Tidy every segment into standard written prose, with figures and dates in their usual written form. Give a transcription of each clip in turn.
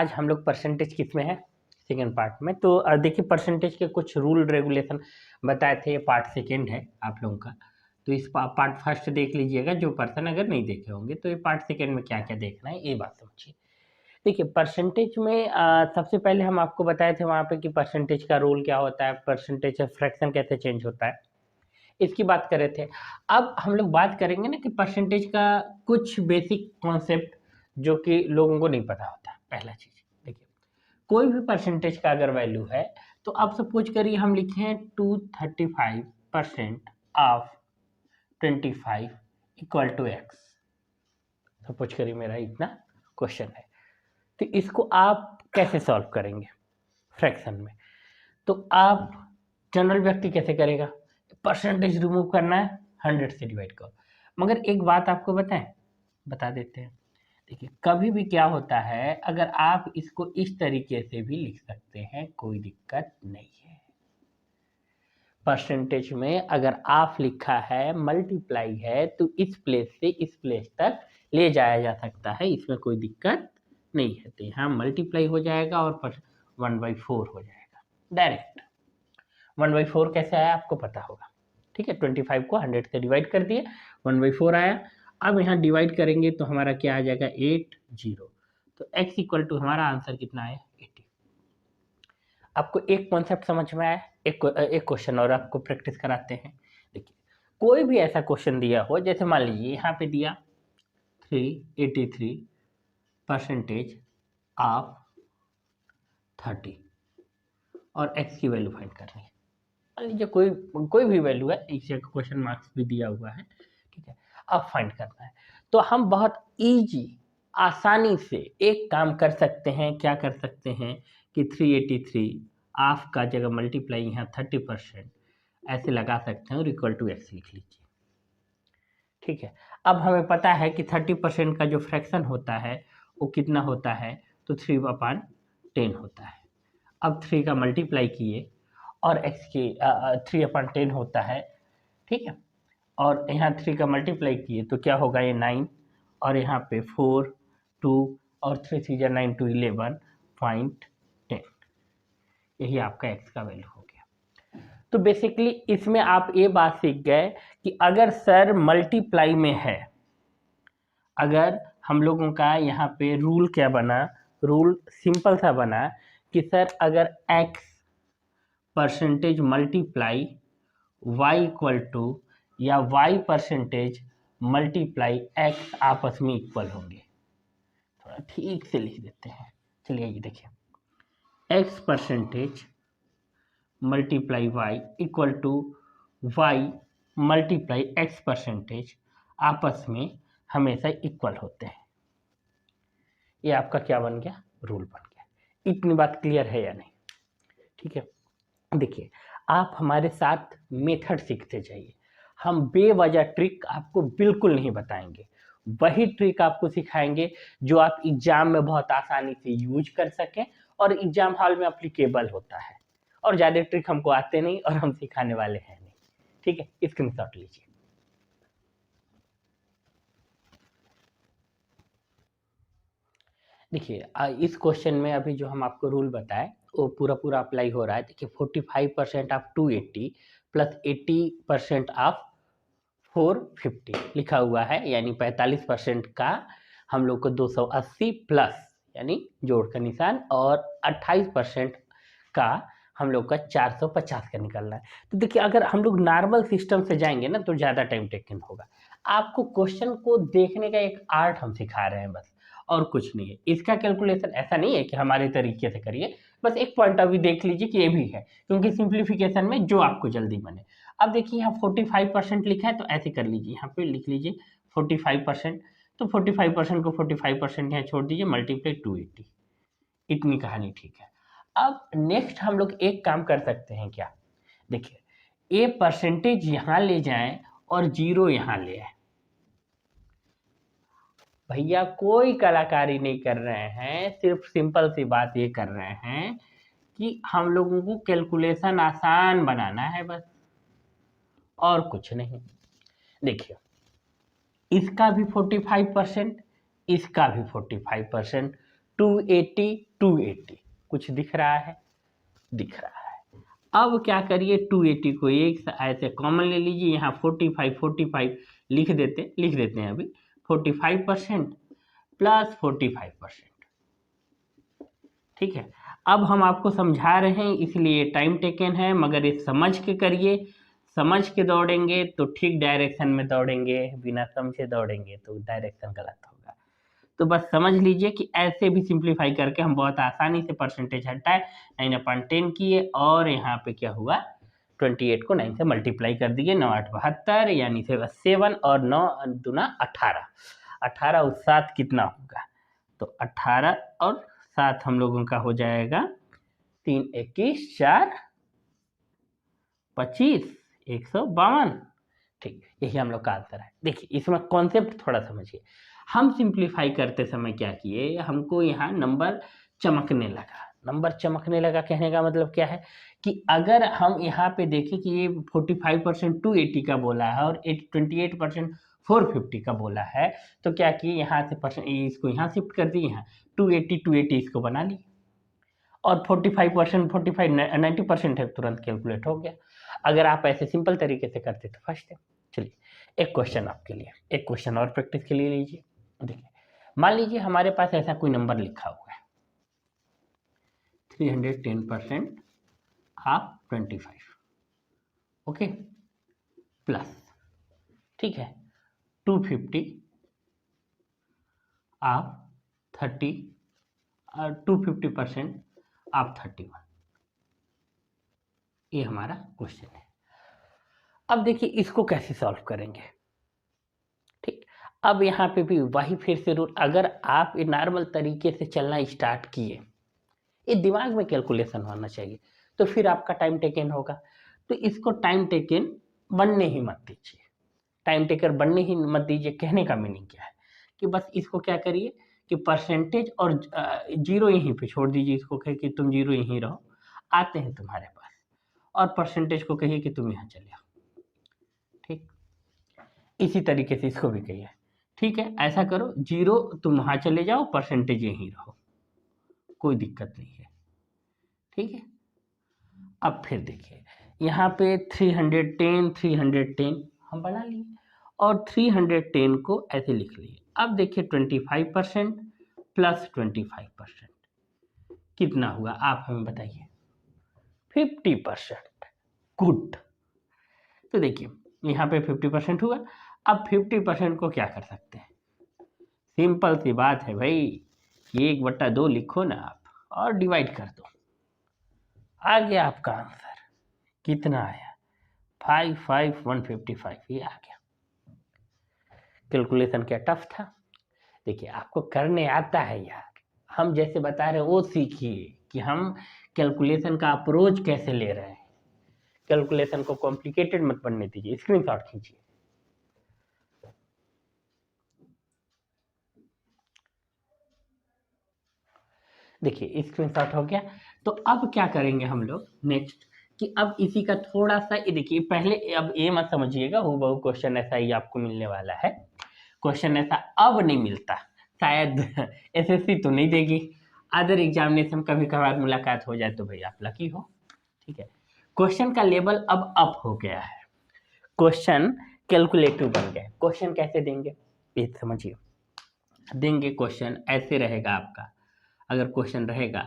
आज हम लोग परसेंटेज किस में है, सेकेंड पार्ट में। तो देखिए परसेंटेज के कुछ रूल रेगुलेशन बताए थे, ये पार्ट सेकेंड है आप लोगों का। तो इस पार्ट फर्स्ट देख लीजिएगा, जो पर्सन अगर नहीं देखे होंगे तो ये पार्ट सेकेंड में क्या क्या देखना है ये बात समझिए। देखिए परसेंटेज में सबसे पहले हम आपको बताए थे वहाँ पे कि परसेंटेज का रूल क्या होता है, परसेंटेज फ्रैक्शन कैसे चेंज होता है, इसकी बात कर रहे थे। अब हम लोग बात करेंगे ना कि परसेंटेज का कुछ बेसिक कॉन्सेप्ट जो कि लोगों को नहीं पता होता। पहला चीज देखिए, कोई भी परसेंटेज का अगर वैल्यू है तो आप सपोज करिए हम लिखे हैं 235% of 25 equal to X. Suppose करिए मेरा इतना क्वेश्चन है, तो इसको आप कैसे सॉल्व करेंगे फ्रैक्शन में। तो आप जनरल व्यक्ति कैसे करेगा, परसेंटेज रिमूव करना है 100 से डिवाइड करो। मगर एक बात आपको बता देते हैं। देखिए कभी भी क्या होता है, अगर आप इसको इस तरीके से भी लिख सकते हैं, कोई दिक्कत नहीं है। परसेंटेज में अगर आप लिखा है मल्टीप्लाई है तो इस प्लेस से इस प्लेस तक ले जाया जा सकता है, इसमें कोई दिक्कत नहीं है। तो यहाँ मल्टीप्लाई हो जाएगा और 1/4 हो जाएगा डायरेक्ट। 1/4 कैसे आया आपको पता होगा, ठीक है। 25 को 100 से डिवाइड कर दिए, 1/4 आया। अब यहाँ डिवाइड करेंगे तो हमारा क्या आ जाएगा 80। तो x इक्वल टू हमारा आंसर कितना है 80। आपको एक कॉन्सेप्ट समझ में आया। एक क्वेश्चन और आपको प्रैक्टिस कराते हैं। देखिए कोई भी ऐसा क्वेश्चन दिया हो, जैसे मान लीजिए यहाँ पे दिया 383% ऑफ 30 और x की वैल्यू फाइंड करनी है। मान लीजिए कोई भी वैल्यू है, एक क्वेश्चन मार्क्स भी दिया हुआ है, ठीक है। अब फाइंड करना है तो हम बहुत इजी आसानी से एक काम कर सकते हैं। क्या कर सकते हैं कि 383 ऑफ का जगह मल्टीप्लाई यहाँ 30% ऐसे लगा सकते हैं और इक्वल टू एक्स लिख लीजिए, ठीक है। अब हमें पता है कि 30% का जो फ्रैक्शन होता है वो कितना होता है, तो 3/10 होता है। अब 3 का मल्टीप्लाई किए और x की 3/10 होता है, ठीक है। और यहाँ 3 का मल्टीप्लाई किए तो क्या होगा, ये 9 और यहाँ पे 4 2 और 3 3 9 2 11.10। यही आपका x का वैल्यू हो गया। तो बेसिकली इसमें आप ये बात सीख गए कि अगर सर मल्टीप्लाई में है, अगर हम लोगों का यहाँ पे रूल क्या बना, रूल सिंपल सा बना कि सर अगर x percentage multiply y equal to या y परसेंटेज मल्टीप्लाई x आपस में इक्वल होंगे। थोड़ा ठीक से लिख देते हैं, चलिए ये देखिए, x percentage multiply y equal to y multiply x percentage आपस में हमेशा इक्वल होते हैं। ये आपका क्या बन गया, रूल बन गया। इतनी बात क्लियर है या नहीं, ठीक है। देखिए आप हमारे साथ मेथड सीखते जाइए, हम बेवजह ट्रिक आपको बिल्कुल नहीं बताएंगे। वही ट्रिक आपको सिखाएंगे जो आप एग्जाम में बहुत आसानी से यूज कर सकें और एग्जाम हॉल में अप्लीकेबल होता है। और ज़्यादा ट्रिक हमको आते नहीं और हम सिखाने वाले हैं नहीं, ठीक है। स्क्रीनशॉट लीजिए। देखिए इस क्वेश्चन में अभी जो हम आपको रूल बताए वो पूरा अप्लाई हो रहा है। देखिए 45% ऑफ 280 प्लस 80% ऑफ 450 लिखा हुआ है, यानी 45% का हम लोग को 280 प्लस यानी जोड़ का निशान और 28% का हम लोग का 450 का निकलना है। तो देखिए अगर हम लोग नॉर्मल सिस्टम से जाएंगे ना तो ज़्यादा टाइम टेकन होगा। आपको क्वेश्चन को देखने का एक आर्ट हम सिखा रहे हैं बस, और कुछ नहीं है। इसका कैलकुलेशन ऐसा नहीं है कि हमारे तरीके से करिए, बस एक पॉइंट ऑफ व्यू देख लीजिए कि ये भी है, क्योंकि सिंप्लीफिकेशन में जो आपको जल्दी बने। अब देखिए यहाँ 45% लिखा है तो ऐसे कर लीजिए, यहाँ पे लिख लीजिए 45%। तो 45% को 45% यहाँ छोड़ दीजिए, मल्टीप्लाई 280। इतनी कहानी ठीक है। अब नेक्स्ट हम लोग एक काम कर सकते हैं, क्या देखिए ये परसेंटेज यहाँ ले जाएं और 0 यहाँ ले आए। भैया कोई कलाकारी नहीं कर रहे हैं, सिर्फ सिंपल सी बात ये कर रहे हैं कि हम लोगों को कैलकुलेशन आसान बनाना है बस, और कुछ नहीं। देखिए इसका भी 45%, इसका भी 45%, 280 280 कुछ दिख रहा है, दिख रहा है। अब क्या करिए, 280 को एक ऐसे कॉमन ले लीजिए, यहाँ 45 लिख देते हैं अभी 45% प्लस 45%। ठीक है, अब हम आपको समझा रहे हैं इसलिए टाइम टेकन है, मगर ये समझ के करिए। समझ के दौड़ेंगे तो ठीक डायरेक्शन में दौड़ेंगे, बिना समझे दौड़ेंगे तो डायरेक्शन गलत होगा। तो बस समझ लीजिए कि ऐसे भी सिंप्लीफाई करके हम बहुत आसानी से परसेंटेज हटाए, 9/10 किए और यहाँ पे क्या हुआ, 28 को 9 से मल्टीप्लाई कर दिए, 9 8 72 यानी 7 और 9 दूना 18, 18 और 7 कितना होगा, तो 18 और 7 हम लोगों का हो जाएगा 3 21 4 25 152। ठीक, यही हम लोग का आंसर है। देखिए इसमें कॉन्सेप्ट थोड़ा समझिए। हम सिंप्लीफाई करते समय क्या किए, हमको यहाँ नंबर चमकने लगा। नंबर चमकने लगा कहने का मतलब क्या है कि अगर हम यहाँ पे देखें कि ये 45% 280 का बोला है और 28% 450 का बोला है, तो क्या किए यहाँ से परसेंट इसको यहाँ शिफ्ट कर दिए, यहाँ 280 इसको बना लिए और 45% 90% है, तुरंत कैलकुलेट हो गया। अगर आप ऐसे सिंपल तरीके से करते तो फर्स्ट है। चलिए एक क्वेश्चन आपके लिए, एक क्वेश्चन और प्रैक्टिस के लिए लीजिए। देखिए मान लीजिए हमारे पास ऐसा कोई नंबर लिखा हुआ है 310% ऑफ 25, ओके, प्लस, ठीक है, 250 ऑफ 30 और 250% ऑफ 31। ये हमारा क्वेश्चन है। अब देखिए इसको कैसे सॉल्व करेंगे। ठीक, अब यहाँ पे भी वही फिर से रूल, अगर आप ये नॉर्मल तरीके से चलना स्टार्ट किए, ये दिमाग में कैलकुलेशन होना चाहिए, तो फिर आपका टाइम टेकन होगा। तो इसको टाइम टेकन बनने ही मत दीजिए, टाइम टेकर बनने ही मत दीजिए। कहने का मीनिंग क्या है कि बस इसको क्या करिए कि परसेंटेज और जीरो यहीं पे छोड़ दीजिए, इसको कहे कि तुम जीरो यहीं रहो, आते हैं तुम्हारे पास, और परसेंटेज को कहिए कि तुम यहाँ चले आओ। ठीक, इसी तरीके से इसको भी कहिए, ठीक है ऐसा करो, जीरो तुम वहाँ चले जाओ, परसेंटेज यहीं रहो, कोई दिक्कत नहीं है। ठीक है, अब फिर देखिए यहाँ पे 310 हम बना लिए और 310 को ऐसे लिख लिए। अब देखिए 25% प्लस 25% कितना हुआ, आप हमें बताइए, 50%। गुड, तो देखिए यहाँ पे 50% हुआ। अब 50% को क्या कर सकते हैं, सिंपल सी बात है भाई, 1/2 लिखो ना आप और डिवाइड कर दो, आ गया आपका आंसर। कितना आया, 55155, ये आ गया। कैलकुलेशन क्या टफ था, देखिए आपको करने आता है यार, हम जैसे बता रहे हैं वो सीखिए कि हम कैलकुलेशन का अप्रोच कैसे ले रहे हैं, कैलकुलेशन को कॉम्प्लिकेटेड मत बनने दीजिए। स्क्रीनशॉट खींचिए। देखिए स्क्रीनशॉट हो गया। तो अब क्या करेंगे हम लोग नेक्स्ट, कि अब इसी का थोड़ा सा ये देखिए, पहले अब ये मत समझिएगा हूबहू क्वेश्चन ऐसा ही आपको मिलने वाला है। क्वेश्चन ऐसा अब नहीं मिलता, शायद एसएससी तो नहीं देगी, अदर एग्जामिनेशन कभी कभार मुलाकात हो जाए तो भाई आप लकी हो। ठीक है, क्वेश्चन का लेवल अब अप हो गया है, क्वेश्चन कैलकुलेटिव बन गया है। क्वेश्चन कैसे देंगे ये समझिए, देंगे क्वेश्चन ऐसे रहेगा आपका, अगर क्वेश्चन रहेगा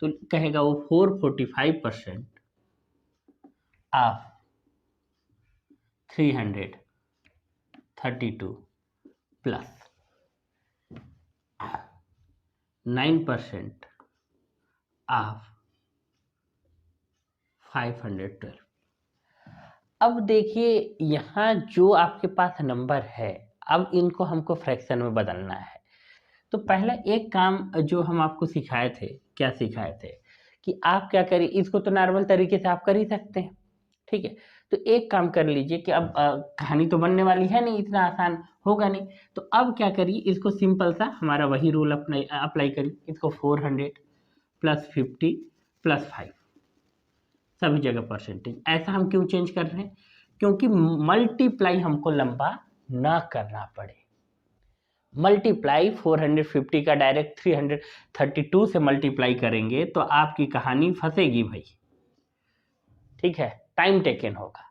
तो कहेगा वो 445% ऑफ 332 प्लस 9% ऑफ 512। अब देखिए यहाँ जो आपके पास नंबर है, अब इनको हमको फ्रैक्शन में बदलना है। तो पहला एक काम जो हम आपको सिखाए थे, क्या सिखाए थे कि आप क्या करिए, इसको तो नॉर्मल तरीके से आप कर ही सकते हैं। ठीक है, तो एक काम कर लीजिए कि अब कहानी तो बनने वाली है नहीं, इतना आसान होगा नहीं, तो अब क्या करिए, इसको सिंपल सा हमारा वही रूल अप्लाई करिए, इसको 400 प्लस 50 प्लस 5 सभी जगह परसेंटेज। ऐसा हम क्यों चेंज कर रहे हैं, क्योंकि मल्टीप्लाई हमको लंबा ना करना पड़े, मल्टीप्लाई 450 का डायरेक्ट 332 से मल्टीप्लाई करेंगे तो आपकी कहानी फंसेगी भाई, ठीक है, टाइम टेकन होगा।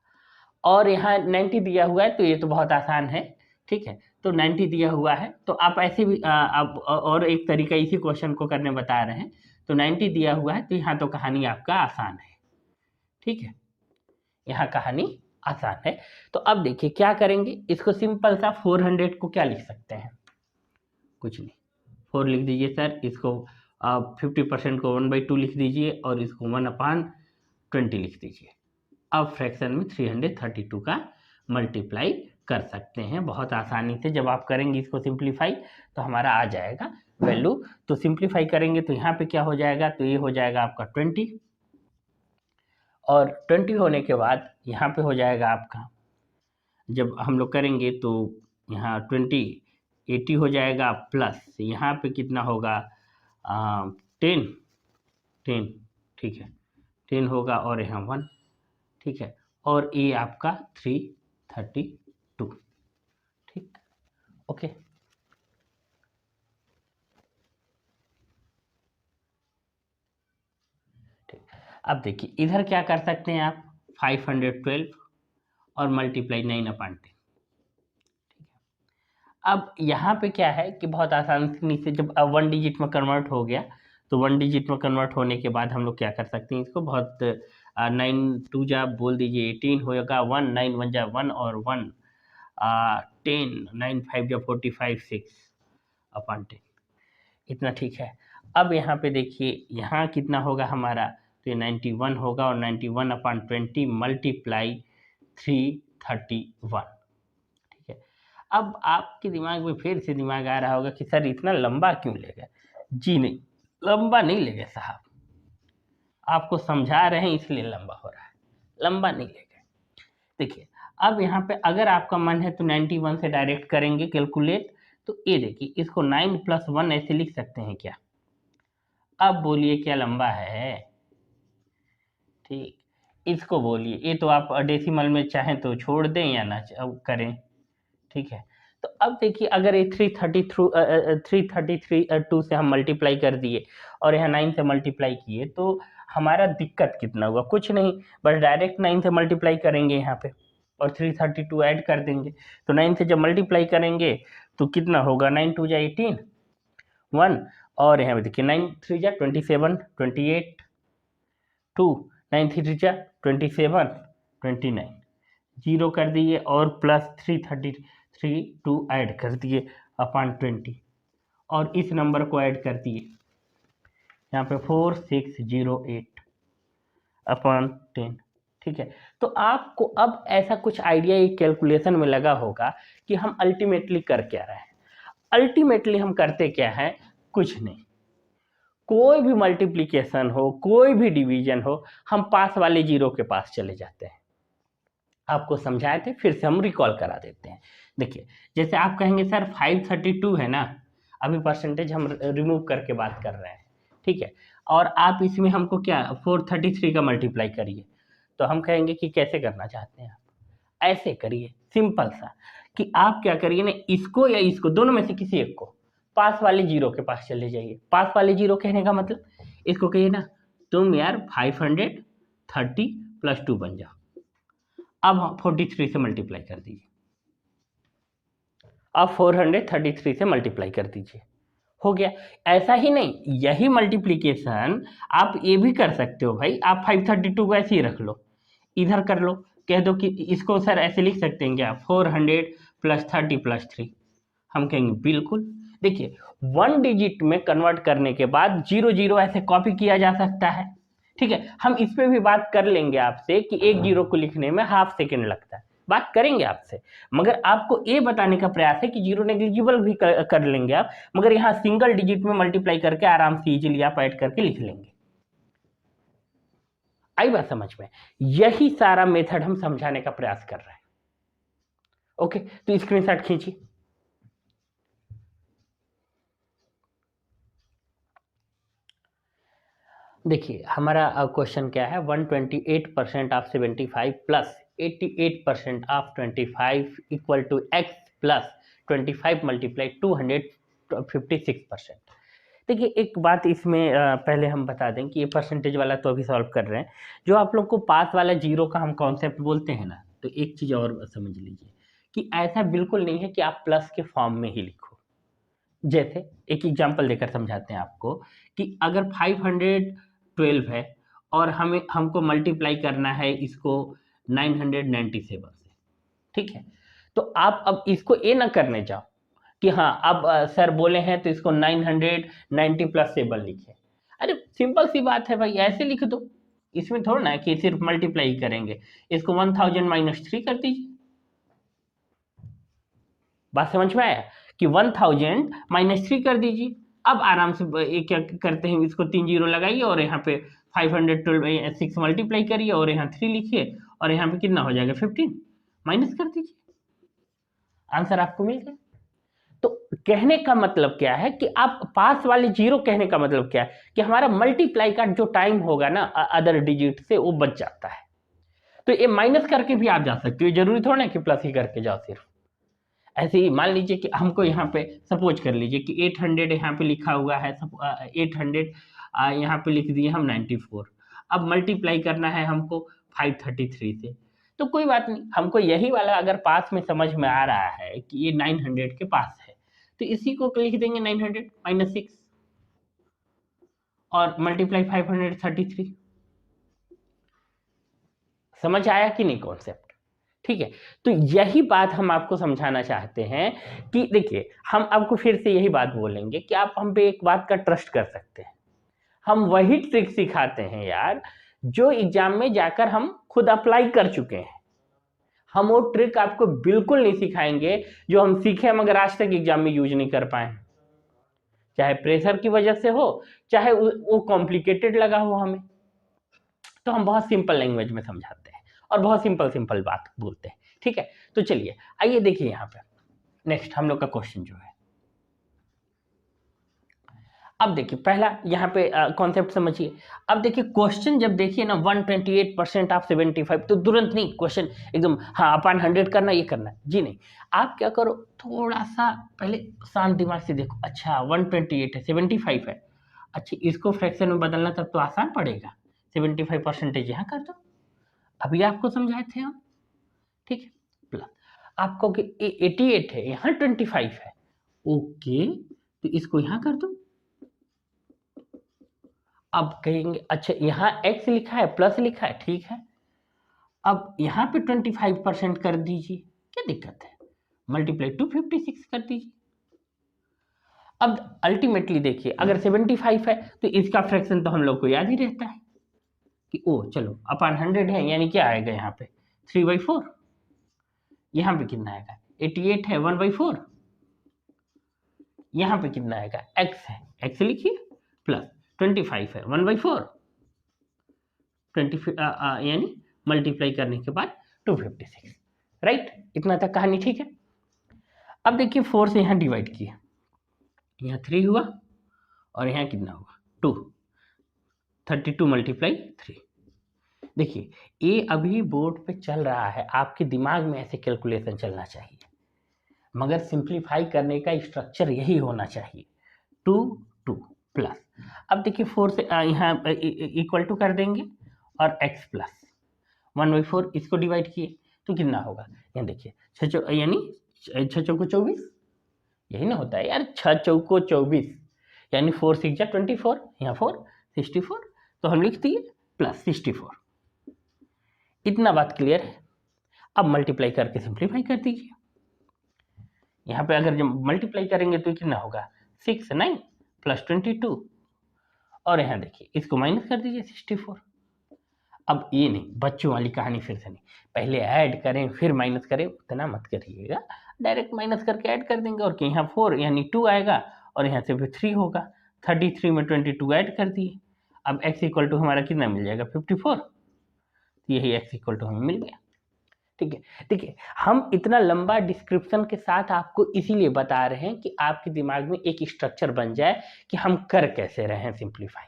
और यहाँ 90 दिया हुआ है तो ये तो बहुत आसान है, ठीक है, तो 90 दिया हुआ है तो आप ऐसे भी आप और एक तरीका इसी क्वेश्चन को करने बता रहे हैं। तो 90 दिया हुआ है तो यहाँ तो कहानी आपका आसान है, ठीक है, यहाँ कहानी आसान है। तो अब देखिए क्या करेंगे, इसको सिंपल सा 400 को क्या लिख सकते हैं, कुछ नहीं, 4 लिख दीजिए सर, इसको आप 50% को 1/2 लिख दीजिए और इसको 1/20 लिख दीजिए। अब फ्रैक्शन में 332 का मल्टीप्लाई कर सकते हैं बहुत आसानी से। जब आप करेंगे इसको सिंप्लीफाई तो हमारा आ जाएगा वैल्यू। तो सिंप्लीफाई करेंगे तो यहाँ पे क्या हो जाएगा, तो ये हो जाएगा आपका 20 और 20 होने के बाद यहाँ पे हो जाएगा आपका, जब हम लोग करेंगे तो यहाँ 80 हो जाएगा प्लस यहाँ पे कितना होगा 10, ठीक है, 10 होगा और यहाँ 1, ठीक है, और ये आपका 332, ठीक, ओके। ठीक, अब देखिए इधर क्या कर सकते हैं आप, 512 और मल्टीप्लाई 9/10। अब यहाँ पे क्या है कि बहुत आसानी से जब 1 डिजिट में कन्वर्ट हो गया तो 1 डिजिट में कन्वर्ट होने के बाद हम लोग क्या कर सकते हैं, इसको बहुत 9 2 बोल दीजिए 18 होगा, 1 9 1 1 और 1 10 9 5 45 6/10, इतना ठीक है। अब यहाँ पे देखिए यहाँ कितना होगा हमारा, तो ये 91 होगा और 91/20 मल्टीप्लाई 331, ठीक है। अब आपके दिमाग में फिर से दिमाग आ रहा होगा कि सर इतना लंबा क्यों ले गए, जी नहीं, लंबा नहीं ले गए साहब, आपको समझा रहे हैं इसलिए लंबा हो रहा है, लंबा नहीं ले गए। देखिए अब यहाँ पे अगर आपका मन है तो 91 से डायरेक्ट करेंगे कैलकुलेट, तो ये देखिए इसको 9 + 1 ऐसे लिख सकते हैं क्या, अब बोलिए क्या लंबा है, ठीक, इसको बोलिए, ये तो आप डेसिमल में चाहें तो छोड़ दें या ना करें, ठीक है। तो अब देखिए अगर ये 333 से हम मल्टीप्लाई कर दिए और यहाँ 9 से मल्टीप्लाई किए तो हमारा दिक्कत कितना हुआ, कुछ नहीं, बस डायरेक्ट 9 से मल्टीप्लाई करेंगे यहाँ पे और 332 ऐड कर देंगे। तो 9 से जब मल्टीप्लाई करेंगे तो कितना होगा, 9 2 18 1 और यहाँ पे देखिए 9 3 27 28 2 9 3 27 29 जीरो कर दिए और प्लस 332 ऐड कर दिए अपॉन 20 और इस नंबर को ऐड कर दिए यहाँ पे 4608 अपॉन 10, ठीक है। तो आपको अब ऐसा कुछ आइडिया एक कैलकुलेशन में लगा होगा कि हम अल्टीमेटली कर क्या रहे हैं। अल्टीमेटली हम करते क्या है, कुछ नहीं, कोई भी मल्टीप्लिकेशन हो, कोई भी डिवीजन हो, हम पास वाले जीरो के पास चले जाते हैं। आपको समझाए थे, फिर से हम रिकॉल करा देते हैं। देखिए जैसे आप कहेंगे सर 532 है ना, अभी परसेंटेज हम रिमूव करके बात कर रहे हैं, ठीक है, और आप इसमें हमको क्या 433 का मल्टीप्लाई करिए, तो हम कहेंगे कि कैसे करना चाहते हैं आप, ऐसे करिए सिंपल सा कि आप क्या करिए ना, इसको या इसको दोनों में से किसी एक को पास वाले जीरो के पास चले जाइए। पास वाले जीरो कहने का मतलब इसको कहिए ना तुम यार 530 + 2 बन जाओ। अब 43 से मल्टीप्लाई कर दीजिए, अब 433 से मल्टीप्लाई कर दीजिए, हो गया। ऐसा ही नहीं, यही मल्टीप्लिकेशन आप ये भी कर सकते हो भाई, आप 532 को ऐसे ही रख लो, इधर कर लो, कह दो कि इसको सर ऐसे लिख सकते हैं क्या, 400 + 30 + 3, हम कहेंगे बिल्कुल। देखिए 1 डिजिट में कन्वर्ट करने के बाद 0 0 ऐसे कॉपी किया जा सकता है, ठीक है, हम इस पे भी बात कर लेंगे आपसे कि एक जीरो को लिखने में हाफ सेकेंड लगता है, बात करेंगे आपसे, मगर आपको ये बताने का प्रयास है कि जीरो नेग्लिजिबल भी कर लेंगे आप, मगर यहाँ सिंगल डिजिट में मल्टीप्लाई करके आराम से इजीली आप ऐड करके लिख लेंगे। आई बात समझ में, यही सारा मेथड हम समझाने का प्रयास कर रहे हैं। ओके, तो स्क्रीनशॉट खींचिए। देखिए हमारा क्वेश्चन क्या है, 128% of 75 plus 88% of 25 equal to x plus 25 multiply 256%। देखिए एक बात इसमें पहले हम बता दें कि ये परसेंटेज वाला तो अभी सॉल्व कर रहे हैं, जो आप लोग को पास वाला जीरो का हम कॉन्सेप्ट बोलते हैं ना, तो एक चीज़ और समझ लीजिए कि ऐसा बिल्कुल नहीं है कि आप प्लस के फॉर्म में ही लिखो। जैसे एक एग्जांपल देकर समझाते हैं आपको कि अगर 512 है और हमको मल्टीप्लाई करना है इसको 997 से, ठीक है, तो आप अब इसको ए ना करने जाओ कि हाँ अब सर बोले हैं तो इसको 990 प्लस सेबल लिखे। अरे सिंपल सी बात है भाई, ऐसे लिख दो, इसमें थोड़ा ना कि सिर्फ मल्टीप्लाई करेंगे, इसको 1000 माइनस 3 कर दीजिए। बात समझ में आया कि 1000 माइनस 3 कर दीजिए। अब आराम से क्या करते हैं, इसको 3 जीरो लगाइए और यहाँ पे 512 6 मल्टीप्लाई करिए और यहाँ 3 लिखिए और यहाँ पे कितना हो जाएगा 15 माइनस कर दीजिए, आंसर आपको मिल गया। तो कहने का मतलब क्या है कि आप पास वाले जीरो, कहने का मतलब क्या है कि हमारा मल्टीप्लाई का जो टाइम होगा ना अदर डिजिट से वो बच जाता है। तो ये माइनस करके भी आप जा सकते हो, जरूरी थोड़ा ना कि प्लस ही करके जाओ सिर्फ। ऐसे ही मान लीजिए कि हमको यहाँ पे सपोज कर लीजिए कि 800 यहाँ पे लिखा हुआ है, 800 यहाँ पे लिख दिए हम 94। अब मल्टीप्लाई करना है हमको 533 से, तो कोई बात नहीं, हमको यही वाला अगर पास में समझ में आ रहा है कि ये 900 के पास है, तो इसी को लिख देंगे 900 माइनस 6 और मल्टीप्लाई 533। समझ आया कि नहीं कॉन्सेप्ट? ठीक है, तो यही बात हम आपको समझाना चाहते हैं कि देखिए हम आपको फिर से यही बात बोलेंगे कि आप हम पे एक बात का ट्रस्ट कर सकते हैं। हम वही ट्रिक सिखाते हैं यार जो एग्जाम में जाकर हम खुद अप्लाई कर चुके हैं। हम वो ट्रिक आपको बिल्कुल नहीं सिखाएंगे जो हम सीखे मगर आज तक एग्जाम में यूज नहीं कर पाए, चाहे प्रेशर की वजह से हो, चाहे वो कॉम्प्लिकेटेड लगा हो हमें। तो हम बहुत सिंपल लैंग्वेज में समझाते हैं और बहुत सिंपल बात बोलते हैं, ठीक है। तो चलिए आइए देखिए यहाँ पे नेक्स्ट हम लोग का क्वेश्चन जो है, अब देखिए पहला यहाँ पे कॉन्सेप्ट समझिए। अब देखिए क्वेश्चन जब देखिए ना 128% ऑफ 75, तो तुरंत नहीं क्वेश्चन एकदम हाँ अपान 100 करना ये करना जी नहीं। आप क्या करो, थोड़ा सा पहले शांत दिमाग से देखो, अच्छा 128 है 75 है, अच्छा इसको फ्रैक्शन में बदलना तब तो आसान पड़ेगा, 75% यहाँ कर दो, अभी आपको समझाए थे हम, ठीक है। प्लस आपको 88 है यहाँ 25 है, ओके तो इसको यहाँ कर दो। अब कहेंगे अच्छा यहाँ x लिखा है प्लस लिखा है, ठीक है, अब यहाँ पे 25% कर दीजिए, क्या दिक्कत है, मल्टीप्लाई 256 कर दीजिए। अब अल्टीमेटली देखिए अगर 75 है तो इसका फ्रैक्शन तो हम लोग को याद ही रहता है कि ओ चलो अपान 100 है, यानी क्या आएगा यहाँ पे 3/4, यहाँ पे कितना आएगा 88 है 1/4, यहाँ पे कितना आएगा x है, x लिखिए प्लस 25 है 1/4, 20 यानी मल्टीप्लाई करने के बाद 256, राइट, इतना तक कहानी ठीक है। अब देखिए 4 से यहाँ डिवाइड किया, यहाँ 3 हुआ और यहाँ कितना हुआ 2, 32 मल्टीप्लाई 3। देखिए ये अभी बोर्ड पे चल रहा है, आपके दिमाग में ऐसे कैलकुलेशन चलना चाहिए, मगर सिंप्लीफाई करने का स्ट्रक्चर यही होना चाहिए, 2 2 प्लस। अब देखिए 4 से यहाँ इक्वल टू कर देंगे और x प्लस 1/4, इसको डिवाइड किए तो कितना होगा, यहाँ देखिए 6 यानी 6 चौको 24, यही ना होता है यार 6 चौको 24, यानी 4 6 24, यहाँ 4 64, तो हम लिख दिए प्लस 64। इतना बात क्लियर है। अब मल्टीप्लाई करके सिंप्लीफाई कर दीजिए, यहाँ पे अगर जब मल्टीप्लाई करेंगे तो कितना होगा 6 9 प्लस 22, और यहाँ देखिए इसको माइनस कर दीजिए 64। अब ये नहीं बच्चों वाली कहानी फिर से नहीं, पहले ऐड करें फिर माइनस करें, उतना मत करिएगा, डायरेक्ट माइनस करके ऐड कर देंगे और यहाँ 4 यानी 2 आएगा और यहाँ से फिर 3 होगा, 33 में 22 ऐड कर दिए। अब x इक्वल टू हमारा कितना मिल जाएगा 54, यही x इक्वल टू हमें मिल गया, ठीक है। देखिए हम इतना लंबा डिस्क्रिप्शन के साथ आपको इसीलिए बता रहे हैं कि आपके दिमाग में एक स्ट्रक्चर बन जाए कि हम कर कैसे रहे हैं सिंप्लीफाई,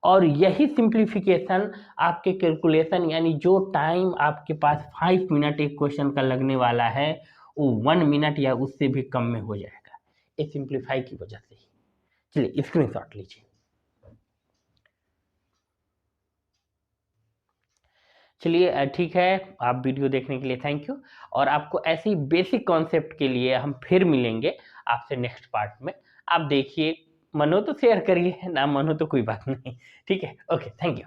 और यही सिंप्लीफिकेशन आपके कैलकुलेशन यानी जो टाइम आपके पास 5 मिनट एक क्वेश्चन का लगने वाला है वो 1 मिनट या उससे भी कम में हो जाएगा, ये सिंप्लीफाई की वजह से ही। चलिए स्क्रीनशॉट लीजिए। चलिए ठीक है, आप वीडियो देखने के लिए थैंक यू, और आपको ऐसे ही बेसिक कॉन्सेप्ट के लिए हम फिर मिलेंगे आपसे नेक्स्ट पार्ट में। आप देखिए, मनो तो शेयर करिए, ना मनो तो कोई बात नहीं, ठीक है, ओके, थैंक यू।